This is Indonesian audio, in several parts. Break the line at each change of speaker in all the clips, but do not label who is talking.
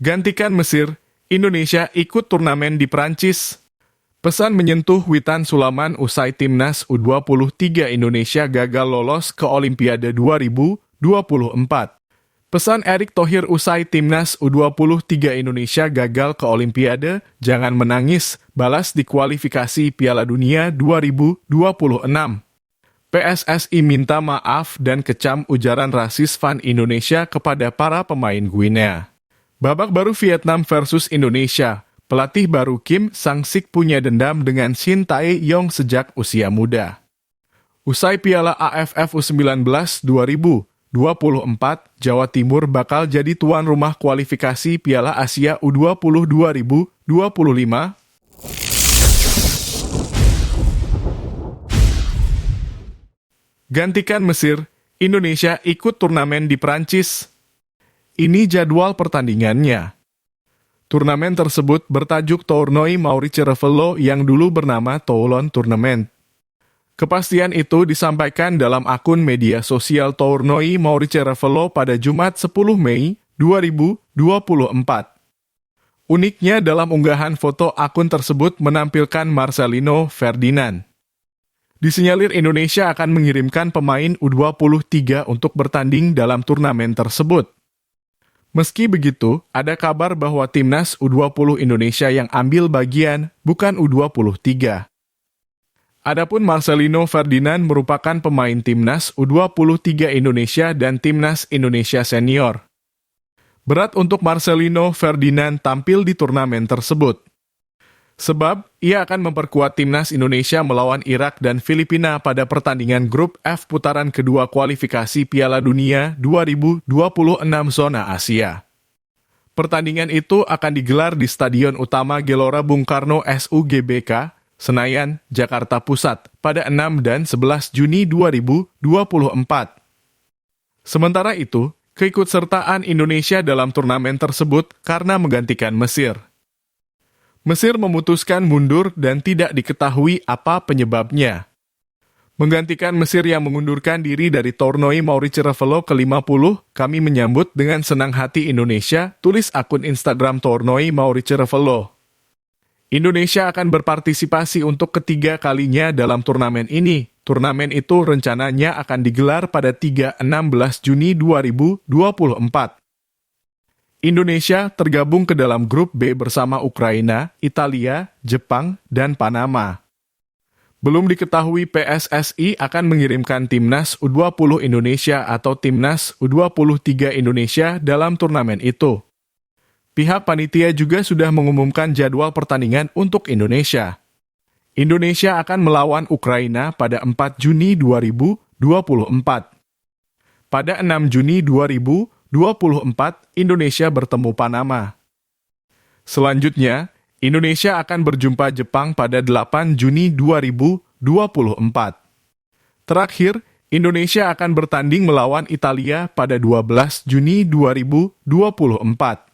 Gantikan Mesir, Indonesia ikut turnamen di Prancis. Pesan menyentuh Witan Sulaiman usai timnas U23 Indonesia gagal lolos ke Olimpiade 2024. Pesan Erick Thohir usai timnas U23 Indonesia gagal ke Olimpiade, jangan menangis, balas di kualifikasi Piala Dunia 2026. PSSI minta maaf dan kecam ujaran rasis fan Indonesia kepada para pemain Guinea. Babak baru Vietnam versus Indonesia. Pelatih baru Kim Sang-sik punya dendam dengan Shin Tae-yong sejak usia muda. Usai Piala AFF U19 2024, Jawa Timur bakal jadi tuan rumah kualifikasi Piala Asia U20 2025. Gantikan Mesir, Indonesia ikut turnamen di Prancis. Ini jadwal pertandingannya. Turnamen tersebut bertajuk Tournoi Maurice Revello yang dulu bernama Toulon Tournament. Kepastian itu disampaikan dalam akun media sosial Tournoi Maurice Revello pada Jumat 10 Mei 2024. Uniknya dalam unggahan foto akun tersebut menampilkan Marcelino Ferdinand. Disinyalir Indonesia akan mengirimkan pemain U23 untuk bertanding dalam turnamen tersebut. Meski begitu, ada kabar bahwa timnas U20 Indonesia yang ambil bagian bukan U23. Adapun Marcelino Ferdinand merupakan pemain timnas U23 Indonesia dan timnas Indonesia senior. Berat untuk Marcelino Ferdinand tampil di turnamen tersebut. Sebab, ia akan memperkuat timnas Indonesia melawan Irak dan Filipina pada pertandingan grup F putaran kedua kualifikasi Piala Dunia 2026 zona Asia. Pertandingan itu akan digelar di Stadion Utama Gelora Bung Karno SUGBK, Senayan, Jakarta Pusat, pada 6 dan 11 Juni 2024. Sementara itu, keikutsertaan Indonesia dalam turnamen tersebut karena menggantikan Mesir. Mesir memutuskan mundur dan tidak diketahui apa penyebabnya. Menggantikan Mesir yang mengundurkan diri dari Tournoi Maurice Revello ke-50, kami menyambut dengan senang hati Indonesia, tulis akun Instagram Tournoi Maurice Revello. Indonesia akan berpartisipasi untuk ketiga kalinya dalam turnamen ini. Turnamen itu rencananya akan digelar pada 3-16 Juni 2024. Indonesia tergabung ke dalam grup B bersama Ukraina, Italia, Jepang, dan Panama. Belum diketahui PSSI akan mengirimkan timnas U20 Indonesia atau timnas U23 Indonesia dalam turnamen itu. Pihak panitia juga sudah mengumumkan jadwal pertandingan untuk Indonesia. Indonesia akan melawan Ukraina pada 4 Juni 2024. Pada 6 Juni 2024, Indonesia bertemu Panama. Selanjutnya, Indonesia akan berjumpa Jepang pada 8 Juni 2024. Terakhir, Indonesia akan bertanding melawan Italia pada 12 Juni 2024.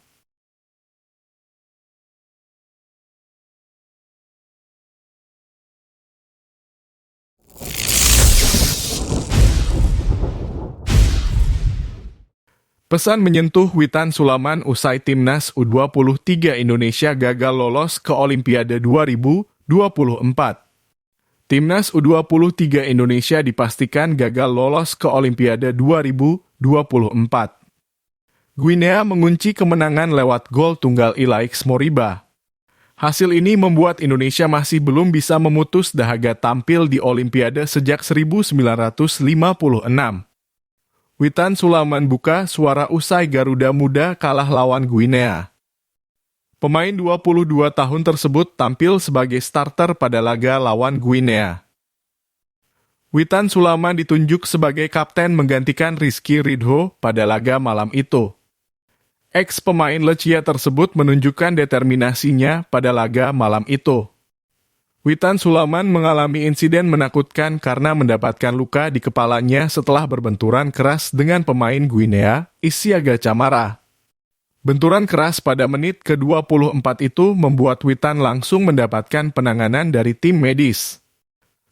Pesan menyentuh Witan Sulaiman usai timnas U23 Indonesia gagal lolos ke Olimpiade 2024. Timnas U23 Indonesia dipastikan gagal lolos ke Olimpiade 2024. Guinea mengunci kemenangan lewat gol tunggal Ilaix Moriba. Hasil ini membuat Indonesia masih belum bisa memutus dahaga tampil di Olimpiade sejak 1956. Witan Sulaiman buka suara usai Garuda Muda kalah lawan Guinea. Pemain 22 tahun tersebut tampil sebagai starter pada laga lawan Guinea. Witan Sulaiman ditunjuk sebagai kapten menggantikan Rizky Ridho pada laga malam itu. Ex-pemain Lechia tersebut menunjukkan determinasinya pada laga malam itu. Witan Sulaiman mengalami insiden menakutkan karena mendapatkan luka di kepalanya setelah berbenturan keras dengan pemain Guinea, Isiaga Camara. Benturan keras pada menit ke-24 itu membuat Witan langsung mendapatkan penanganan dari tim medis.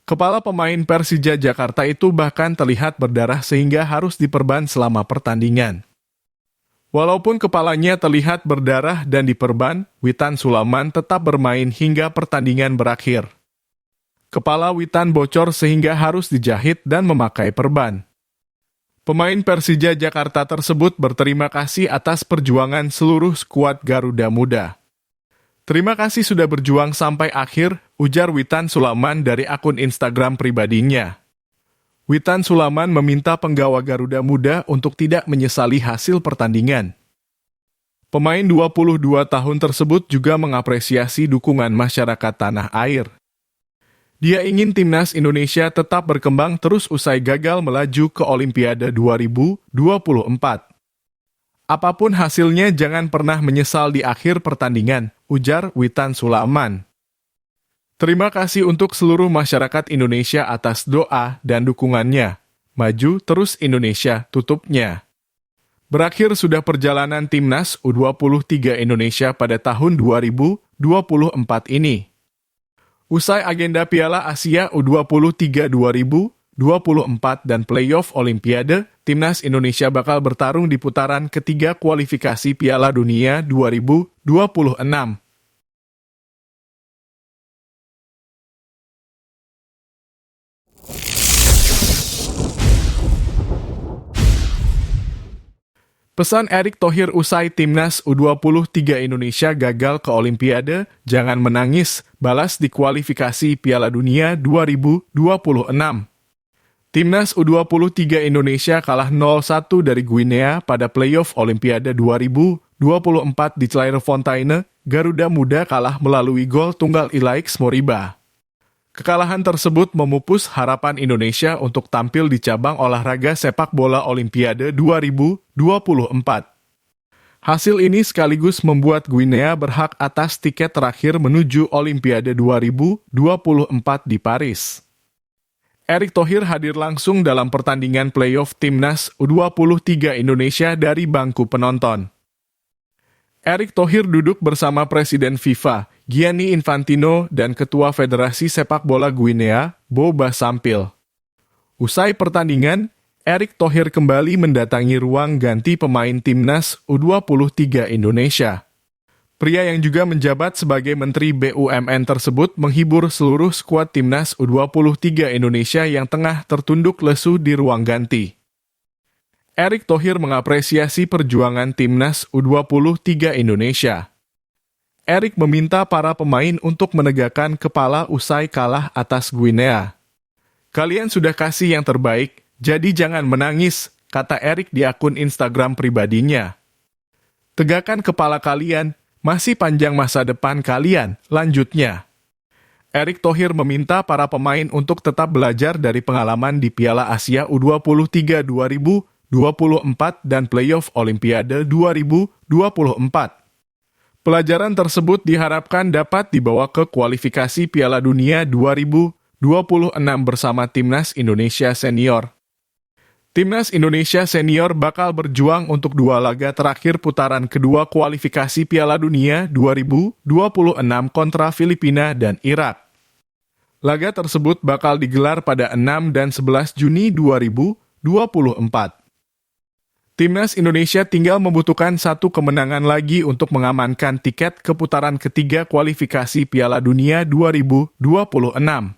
Kepala pemain Persija Jakarta itu bahkan terlihat berdarah sehingga harus diperban selama pertandingan. Walaupun kepalanya terlihat berdarah dan diperban, Witan Sulaiman tetap bermain hingga pertandingan berakhir. Kepala Witan bocor sehingga harus dijahit dan memakai perban. Pemain Persija Jakarta tersebut berterima kasih atas perjuangan seluruh skuad Garuda Muda. "Terima kasih sudah berjuang sampai akhir," ujar Witan Sulaiman dari akun Instagram pribadinya. Witan Sulaiman meminta penggawa Garuda Muda untuk tidak menyesali hasil pertandingan. Pemain 22 tahun tersebut juga mengapresiasi dukungan masyarakat tanah air. Dia ingin timnas Indonesia tetap berkembang terus usai gagal melaju ke Olimpiade 2024. "Apapun hasilnya jangan pernah menyesal di akhir pertandingan," ujar Witan Sulaiman. "Terima kasih untuk seluruh masyarakat Indonesia atas doa dan dukungannya. Maju terus Indonesia," tutupnya. Berakhir sudah perjalanan timnas U23 Indonesia pada tahun 2024 ini. Usai agenda Piala Asia U23 2024 dan playoff Olimpiade, timnas Indonesia bakal bertarung di putaran ketiga kualifikasi Piala Dunia 2026. Pesan Erick Thohir usai timnas U23 Indonesia gagal ke Olimpiade, "Jangan menangis, balas di kualifikasi Piala Dunia 2026. Timnas U23 Indonesia kalah 0-1 dari Guinea pada playoff Olimpiade 2024 di Clairefontaine. Garuda Muda kalah melalui gol tunggal Ilaix Moriba. Kekalahan tersebut memupus harapan Indonesia untuk tampil di cabang olahraga sepak bola Olimpiade 2024. Hasil ini sekaligus membuat Guinea berhak atas tiket terakhir menuju Olimpiade 2024 di Paris. Erick Thohir hadir langsung dalam pertandingan playoff timnas U23 Indonesia dari bangku penonton. Erick Thohir duduk bersama Presiden FIFA, Gianni Infantino, dan Ketua Federasi Sepak Bola Guinea, Boba Sampil. Usai pertandingan, Erick Thohir kembali mendatangi ruang ganti pemain timnas U23 Indonesia. Pria yang juga menjabat sebagai Menteri BUMN tersebut menghibur seluruh skuad timnas U23 Indonesia yang tengah tertunduk lesu di ruang ganti. Erick Thohir mengapresiasi perjuangan timnas U23 Indonesia. Erick meminta para pemain untuk menegakkan kepala usai kalah atas Guinea. "Kalian sudah kasih yang terbaik, jadi jangan menangis," kata Erick di akun Instagram pribadinya. "Tegakkan kepala kalian, masih panjang masa depan kalian," lanjutnya. Erick Thohir meminta para pemain untuk tetap belajar dari pengalaman di Piala Asia U23 2024 dan playoff Olimpiade 2024. Pelajaran tersebut diharapkan dapat dibawa ke kualifikasi Piala Dunia 2026 bersama Timnas Indonesia Senior. Timnas Indonesia Senior bakal berjuang untuk 2 laga terakhir putaran kedua kualifikasi Piala Dunia 2026 kontra Filipina dan Irak. Laga tersebut bakal digelar pada 6 dan 11 Juni 2024. Timnas Indonesia tinggal membutuhkan 1 kemenangan lagi untuk mengamankan tiket ke putaran ketiga kualifikasi Piala Dunia 2026.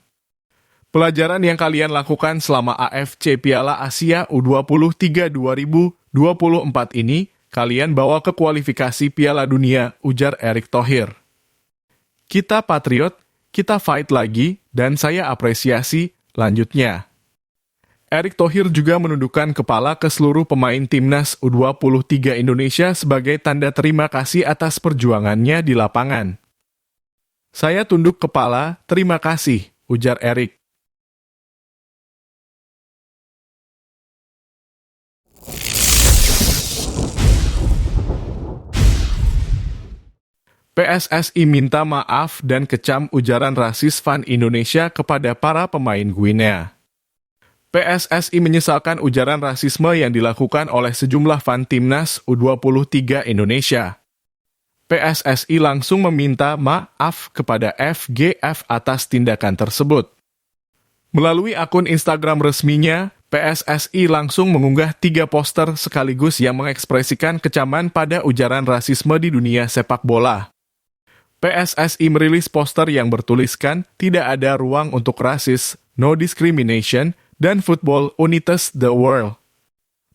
Pelajaran yang kalian lakukan selama AFC Piala Asia U23 2024 ini, kalian bawa ke kualifikasi Piala Dunia, ujar Erick Thohir. "Kita patriot, kita fight lagi, dan saya apresiasi," lanjutnya. Erick Thohir juga menundukkan kepala ke seluruh pemain timnas U23 Indonesia sebagai tanda terima kasih atas perjuangannya di lapangan. "Saya tunduk kepala, terima kasih," ujar Erick. PSSI minta maaf dan kecam ujaran rasis fan Indonesia kepada para pemain Guinea. PSSI menyesalkan ujaran rasisme yang dilakukan oleh sejumlah fan timnas U23 Indonesia. PSSI langsung meminta maaf kepada FGF atas tindakan tersebut. Melalui akun Instagram resminya, PSSI langsung mengunggah 3 poster sekaligus yang mengekspresikan kecaman pada ujaran rasisme di dunia sepak bola. PSSI merilis poster yang bertuliskan "Tidak ada ruang untuk rasis, no discrimination, dan football unites the world".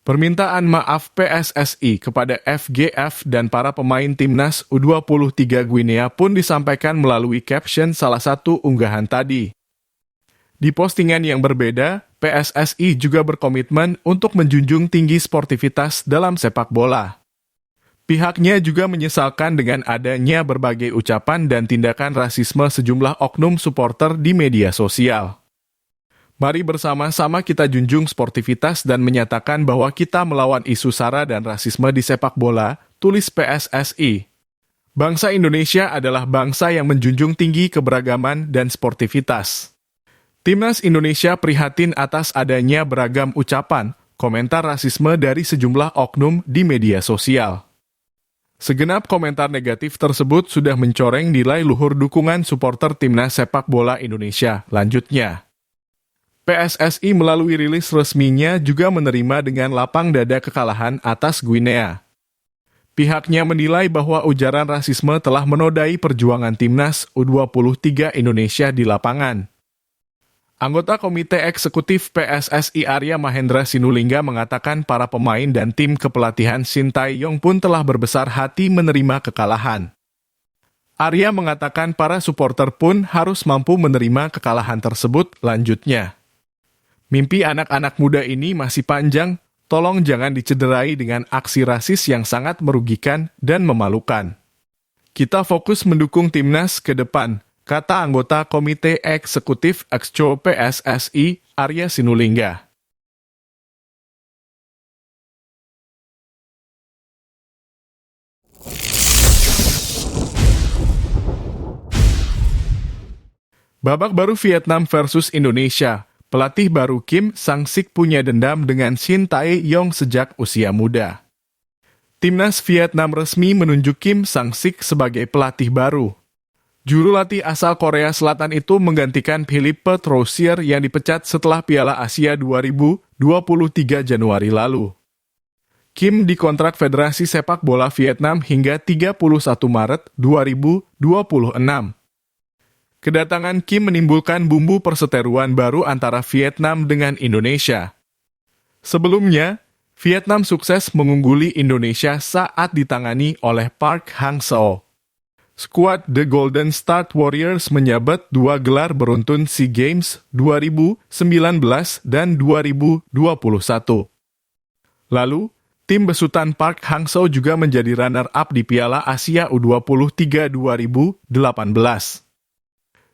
Permintaan maaf PSSI kepada FGF dan para pemain timnas U23 Guinea pun disampaikan melalui caption salah satu unggahan tadi. Di postingan yang berbeda, PSSI juga berkomitmen untuk menjunjung tinggi sportivitas dalam sepak bola. Pihaknya juga menyesalkan dengan adanya berbagai ucapan dan tindakan rasisme sejumlah oknum supporter di media sosial. Mari bersama-sama kita junjung sportivitas dan menyatakan bahwa kita melawan isu SARA dan rasisme di sepak bola, tulis PSSI. Bangsa Indonesia adalah bangsa yang menjunjung tinggi keberagaman dan sportivitas. Timnas Indonesia prihatin atas adanya beragam ucapan, komentar rasisme dari sejumlah oknum di media sosial. Segenap komentar negatif tersebut sudah mencoreng nilai luhur dukungan supporter timnas sepak bola Indonesia. Lanjutnya, PSSI melalui rilis resminya juga menerima dengan lapang dada kekalahan atas Guinea. Pihaknya menilai bahwa ujaran rasisme telah menodai perjuangan timnas U23 Indonesia di lapangan. Anggota Komite Eksekutif PSSI Arya Mahendra Sinulinga mengatakan para pemain dan tim kepelatihan Shin Tae-yong pun telah berbesar hati menerima kekalahan. Arya mengatakan para supporter pun harus mampu menerima kekalahan tersebut. Lanjutnya, mimpi anak-anak muda ini masih panjang, tolong jangan dicederai dengan aksi rasis yang sangat merugikan dan memalukan. Kita fokus mendukung timnas ke depan, kata anggota Komite Eksekutif Exco PSSI, Arya Sinulinga. Babak baru Vietnam versus Indonesia. Pelatih baru Kim Sang-sik punya dendam dengan Shin Tae-yong sejak usia muda. Timnas Vietnam resmi menunjuk Kim Sang-sik sebagai pelatih baru. Juru latih asal Korea Selatan itu menggantikan Philippe Troussier yang dipecat setelah Piala Asia 2023 Januari lalu. Kim dikontrak Federasi Sepak Bola Vietnam hingga 31 Maret 2026. Kedatangan Kim menimbulkan bumbu perseteruan baru antara Vietnam dengan Indonesia. Sebelumnya, Vietnam sukses mengungguli Indonesia saat ditangani oleh Park Hang-seo. Skuad The Golden State Warriors menyabet 2 gelar beruntun SEA Games 2019 dan 2021. Lalu, tim besutan Park Hang-seo juga menjadi runner-up di Piala Asia U23 2018.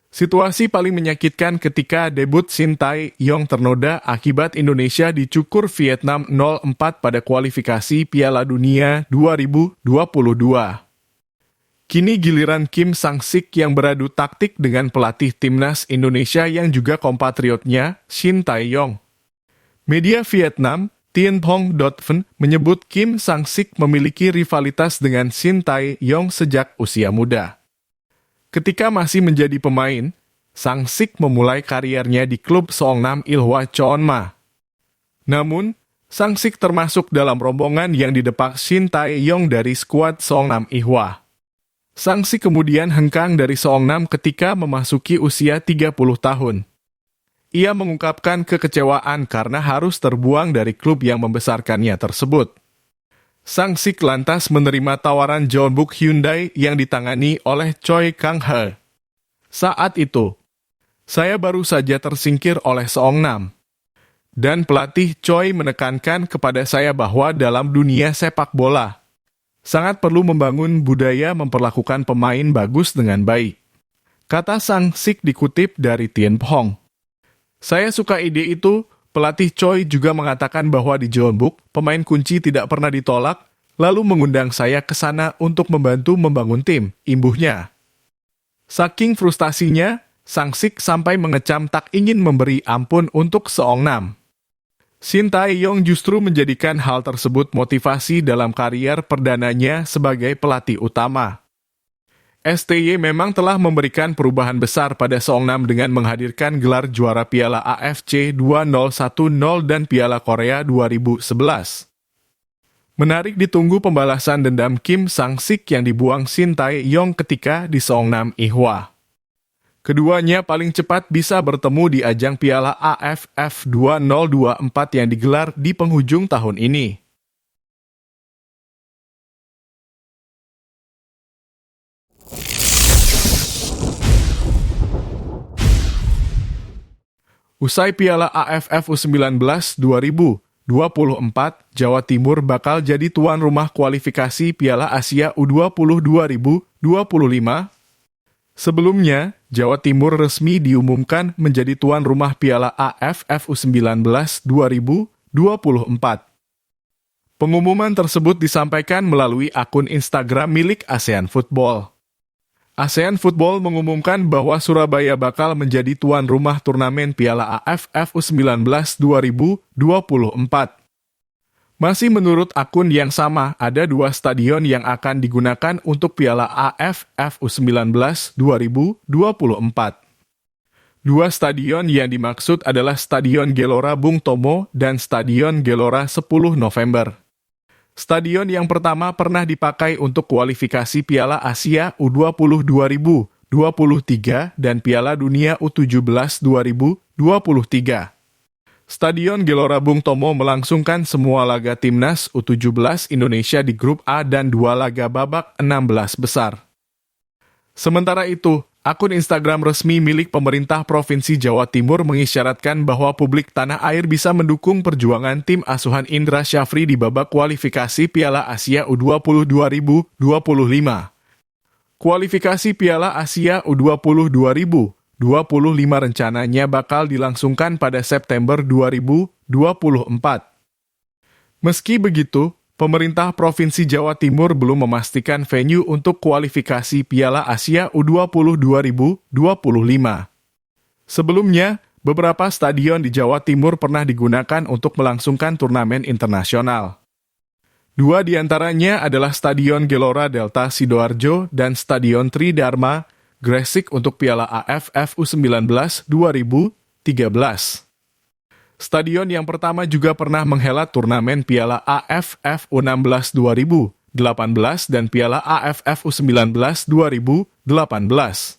Situasi paling menyakitkan ketika debut Shin Tae-yong ternoda akibat Indonesia dicukur Vietnam 0-4 pada kualifikasi Piala Dunia 2022. Kini giliran Kim Sang-sik yang beradu taktik dengan pelatih timnas Indonesia yang juga kompatriotnya, Shin Tae-yong. Media Vietnam, Tien Phong.vn, menyebut Kim Sang-sik memiliki rivalitas dengan Shin Tae-yong sejak usia muda. Ketika masih menjadi pemain, Sang-sik memulai kariernya di klub Seongnam Ilhwa Cheonma. Namun, Sang-sik termasuk dalam rombongan yang didepak Shin Tae-yong dari skuad Seongnam Ilhwa. Sang-sik kemudian hengkang dari Seongnam ketika memasuki usia 30 tahun. Ia mengungkapkan kekecewaan karena harus terbuang dari klub yang membesarkannya tersebut. Sang-sik lantas menerima tawaran Jeonbuk Hyundai yang ditangani oleh Choi Kang-hae. Saat itu, saya baru saja tersingkir oleh Seongnam. Dan pelatih Choi menekankan kepada saya bahwa dalam dunia sepak bola, sangat perlu membangun budaya memperlakukan pemain bagus dengan baik. Kata Sang-sik dikutip dari Tien Phong. Saya suka ide itu. Pelatih Choi juga mengatakan bahwa di Jeonbuk, pemain kunci tidak pernah ditolak, lalu mengundang saya ke sana untuk membantu membangun tim, imbuhnya. Saking frustasinya, Sang-sik sampai mengecam tak ingin memberi ampun untuk Seongnam. Shin Tae-yong justru menjadikan hal tersebut motivasi dalam karier perdananya sebagai pelatih utama. STY memang telah memberikan perubahan besar pada Seongnam dengan menghadirkan gelar juara Piala AFC 2010 dan Piala Korea 2011. Menarik ditunggu pembalasan dendam Kim Sang-sik yang dibuang Shin Tae-yong ketika di Seongnam Ihwa. Keduanya paling cepat bisa bertemu di ajang Piala AFF 2024 yang digelar di penghujung tahun ini. Usai Piala AFF U19 2024, Jawa Timur bakal jadi tuan rumah kualifikasi Piala Asia U20 2025. Sebelumnya, Jawa Timur resmi diumumkan menjadi tuan rumah Piala AFF U19 2024. Pengumuman tersebut disampaikan melalui akun Instagram milik ASEAN Football. ASEAN Football mengumumkan bahwa Surabaya bakal menjadi tuan rumah turnamen Piala AFF U19 2024. Masih menurut akun yang sama, ada 2 stadion yang akan digunakan untuk Piala AFF U19 2024. 2 stadion yang dimaksud adalah Stadion Gelora Bung Tomo dan Stadion Gelora 10 November. Stadion yang pertama pernah dipakai untuk kualifikasi Piala Asia U20 2023 dan Piala Dunia U17 2023. Stadion Gelora Bung Tomo melangsungkan semua laga timnas U17 Indonesia di grup A dan 2 laga babak 16 besar. Sementara itu, akun Instagram resmi milik pemerintah Provinsi Jawa Timur mengisyaratkan bahwa publik tanah air bisa mendukung perjuangan tim asuhan Indra Syafri di babak kualifikasi Piala Asia U20 2025. Kualifikasi Piala Asia U20 2025 rencananya bakal dilangsungkan pada September 2024. Meski begitu, pemerintah Provinsi Jawa Timur belum memastikan venue untuk kualifikasi Piala Asia U20 2025. Sebelumnya, beberapa stadion di Jawa Timur pernah digunakan untuk melangsungkan turnamen internasional. 2 diantaranya adalah Stadion Gelora Delta Sidoarjo dan Stadion Tridharma Gresik untuk Piala AFF U19 2013. Stadion yang pertama juga pernah menghelat turnamen Piala AFF U16 2018 dan Piala AFF U19 2018.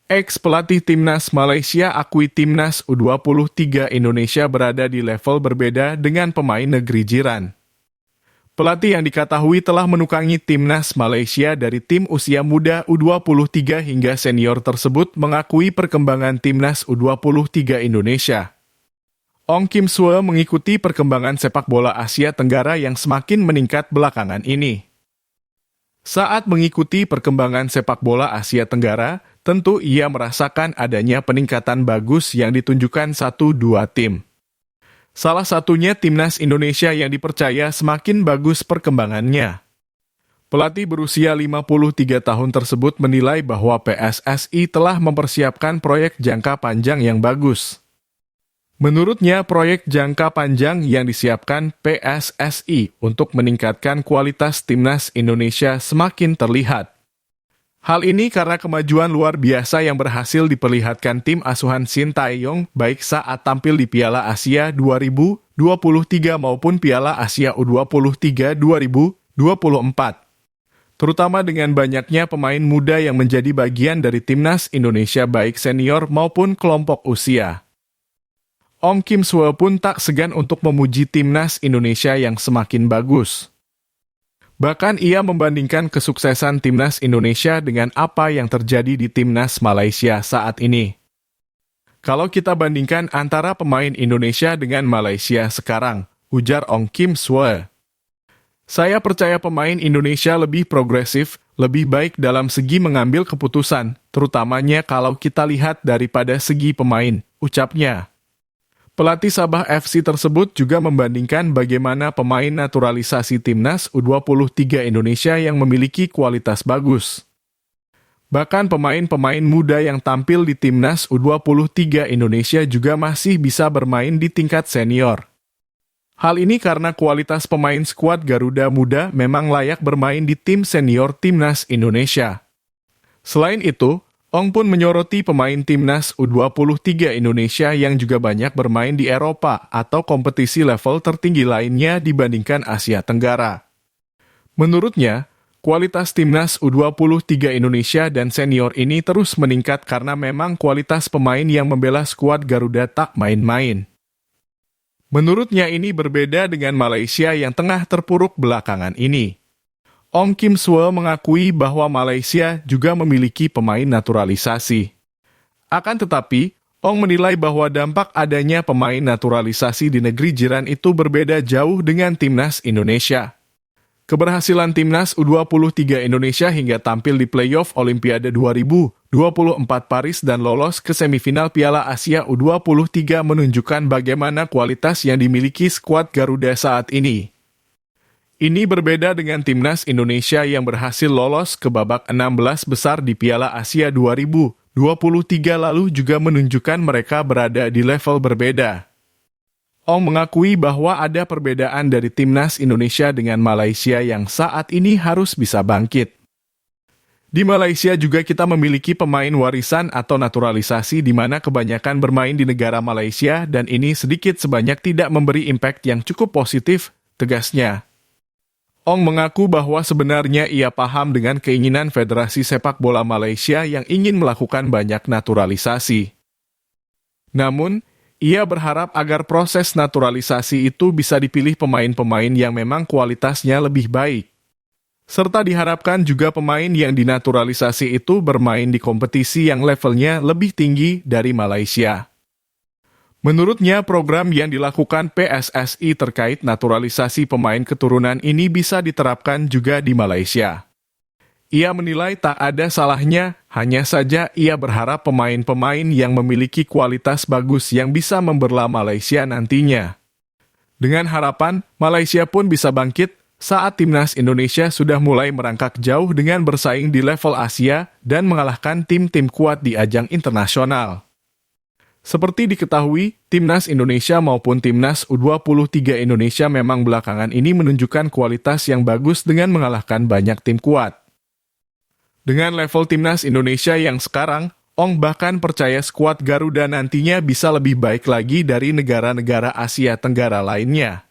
Ex-pelatih Timnas Malaysia akui Timnas U23 Indonesia berada di level berbeda dengan pemain negeri jiran. Pelatih yang diketahui telah menukangi Timnas Malaysia dari tim usia muda U23 hingga senior tersebut mengakui perkembangan Timnas U23 Indonesia. Ong Kim Sue mengikuti perkembangan sepak bola Asia Tenggara yang semakin meningkat belakangan ini. Saat mengikuti perkembangan sepak bola Asia Tenggara, tentu ia merasakan adanya peningkatan bagus yang ditunjukkan 1-2 tim. Salah satunya Timnas Indonesia yang dipercaya semakin bagus perkembangannya. Pelatih berusia 53 tahun tersebut menilai bahwa PSSI telah mempersiapkan proyek jangka panjang yang bagus. Menurutnya, proyek jangka panjang yang disiapkan PSSI untuk meningkatkan kualitas Timnas Indonesia semakin terlihat. Hal ini karena kemajuan luar biasa yang berhasil diperlihatkan tim asuhan Shin Tae-yong baik saat tampil di Piala Asia 2023 maupun Piala Asia U23 2024. Terutama dengan banyaknya pemain muda yang menjadi bagian dari Timnas Indonesia baik senior maupun kelompok usia. Ong Kim Sue pun tak segan untuk memuji Timnas Indonesia yang semakin bagus. Bahkan ia membandingkan kesuksesan Timnas Indonesia dengan apa yang terjadi di Timnas Malaysia saat ini. Kalau kita bandingkan antara pemain Indonesia dengan Malaysia sekarang, ujar Ong Kim Sue. Saya percaya pemain Indonesia lebih progresif, lebih baik dalam segi mengambil keputusan, terutamanya kalau kita lihat daripada segi pemain, ucapnya. Pelatih Sabah FC tersebut juga membandingkan bagaimana pemain naturalisasi Timnas U23 Indonesia yang memiliki kualitas bagus. Bahkan pemain-pemain muda yang tampil di Timnas U23 Indonesia juga masih bisa bermain di tingkat senior. Hal ini karena kualitas pemain skuad Garuda Muda memang layak bermain di tim senior Timnas Indonesia. Selain itu, Ong pun menyoroti pemain Timnas U23 Indonesia yang juga banyak bermain di Eropa atau kompetisi level tertinggi lainnya dibandingkan Asia Tenggara. Menurutnya, kualitas Timnas U23 Indonesia dan senior ini terus meningkat karena memang kualitas pemain yang membela skuad Garuda tak main-main. Menurutnya ini berbeda dengan Malaysia yang tengah terpuruk belakangan ini. Ong Kim Swe mengakui bahwa Malaysia juga memiliki pemain naturalisasi. Akan tetapi, Ong menilai bahwa dampak adanya pemain naturalisasi di negeri jiran itu berbeda jauh dengan Timnas Indonesia. Keberhasilan Timnas U23 Indonesia hingga tampil di playoff Olimpiade 2024 Paris dan lolos ke semifinal Piala Asia U23 menunjukkan bagaimana kualitas yang dimiliki skuad Garuda saat ini. Ini berbeda dengan Timnas Indonesia yang berhasil lolos ke babak 16 besar di Piala Asia 2023 lalu juga menunjukkan mereka berada di level berbeda. Ong mengakui bahwa ada perbedaan dari Timnas Indonesia dengan Malaysia yang saat ini harus bisa bangkit. Di Malaysia juga kita memiliki pemain warisan atau naturalisasi di mana kebanyakan bermain di negara Malaysia dan ini sedikit sebanyak tidak memberi impact yang cukup positif, tegasnya. Ong mengaku bahwa sebenarnya ia paham dengan keinginan Federasi Sepak Bola Malaysia yang ingin melakukan banyak naturalisasi. Namun, ia berharap agar proses naturalisasi itu bisa dipilih pemain-pemain yang memang kualitasnya lebih baik. Serta diharapkan juga pemain yang dinaturalisasi itu bermain di kompetisi yang levelnya lebih tinggi dari Malaysia. Menurutnya, program yang dilakukan PSSI terkait naturalisasi pemain keturunan ini bisa diterapkan juga di Malaysia. Ia menilai tak ada salahnya, hanya saja ia berharap pemain-pemain yang memiliki kualitas bagus yang bisa membela Malaysia nantinya. Dengan harapan, Malaysia pun bisa bangkit saat Timnas Indonesia sudah mulai merangkak jauh dengan bersaing di level Asia dan mengalahkan tim-tim kuat di ajang internasional. Seperti diketahui, Timnas Indonesia maupun Timnas U23 Indonesia memang belakangan ini menunjukkan kualitas yang bagus dengan mengalahkan banyak tim kuat. Dengan level Timnas Indonesia yang sekarang, Ong bahkan percaya skuad Garuda nantinya bisa lebih baik lagi dari negara-negara Asia Tenggara lainnya.